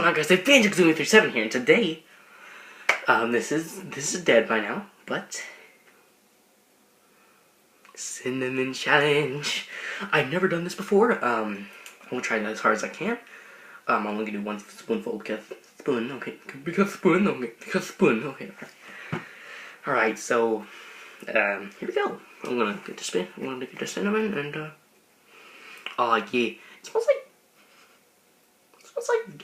Hi guys, it's Banjo-Kazooie37 here, and today, this is dead by now, but cinnamon challenge. I've never done this before. I'm gonna try that as hard as I can. I'm only gonna do one spoonful because spoon. Okay, Okay, alright. So, here we go. I'm gonna get the spin. I'm gonna get the cinnamon, and oh yeah, it smells like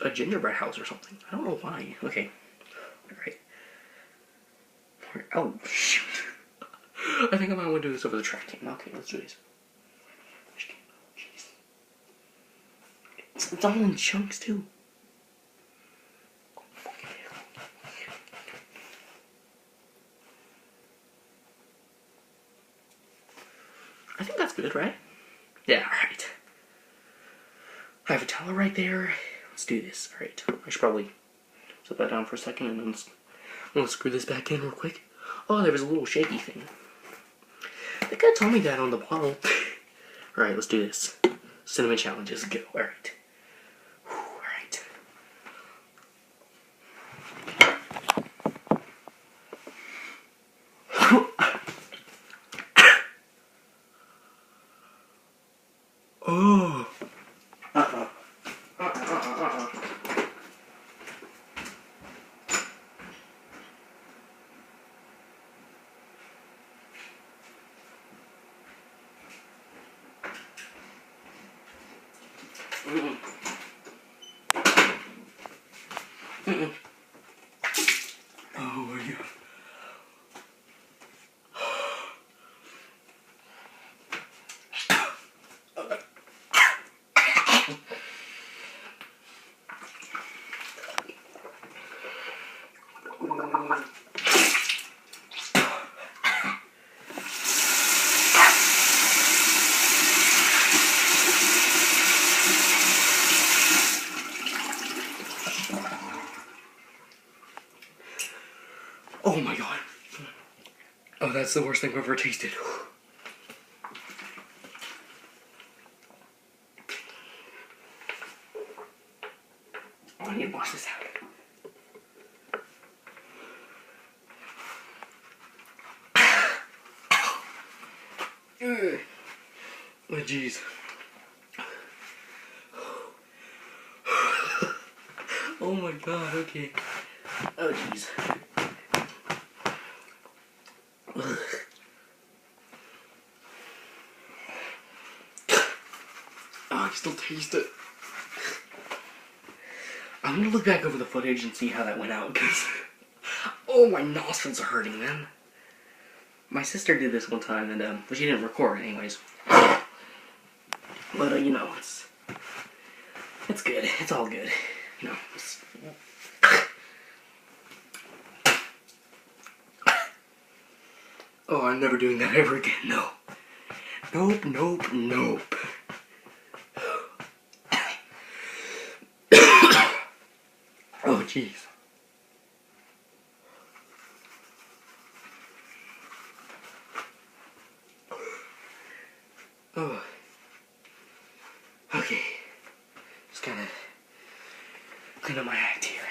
a gingerbread house or something. I don't know why. Okay. Alright. Oh, shoot. I think I might want to do this over the track team. Okay, let's do this. Jeez. It's all in chunks, too. I think that's good, right? Yeah, alright. I have a towel right there. Let's do this. Alright. I should probably set that down for a second and then I'm gonna screw this back in real quick. Oh, there was a little shaky thing. They could have told me that on the bottle. Alright, let's do this. Cinnamon challenges, go. Alright. Alright. Oh. Oh my god. Oh my god. Oh, that's the worst thing I've ever tasted. Oh, I need to wash this out. Oh, jeez. Oh my god, okay. Oh, jeez. Oh, I can still taste it. I'm gonna look back over the footage and see how that went out, because oh, my nostrils are hurting, man. My sister did this one time, and well, she didn't record anyways. But you know, it's good. It's all good. You know. Oh, I'm never doing that ever again. No. Nope. Nope. Nope. Oh, jeez. Oh. Okay. Just kind of clean up my act here.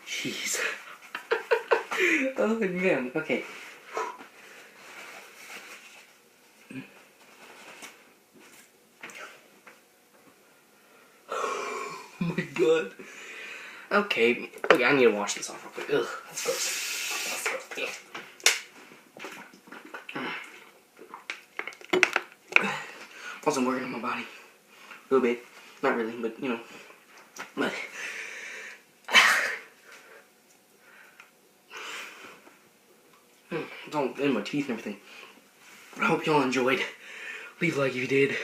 Jeez. Oh, man. Okay. Oh my god. Okay, I need to wash this off real quick. Ugh, that's gross. Wasn't working on my body. A little bit. Not really, but you know. But it's all in my teeth and everything. I hope y'all enjoyed. Leave a like if you did.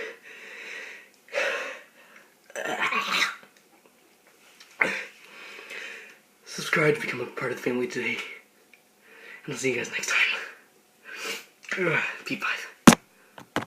Subscribe to become a part of the family today. And I'll see you guys next time. P5.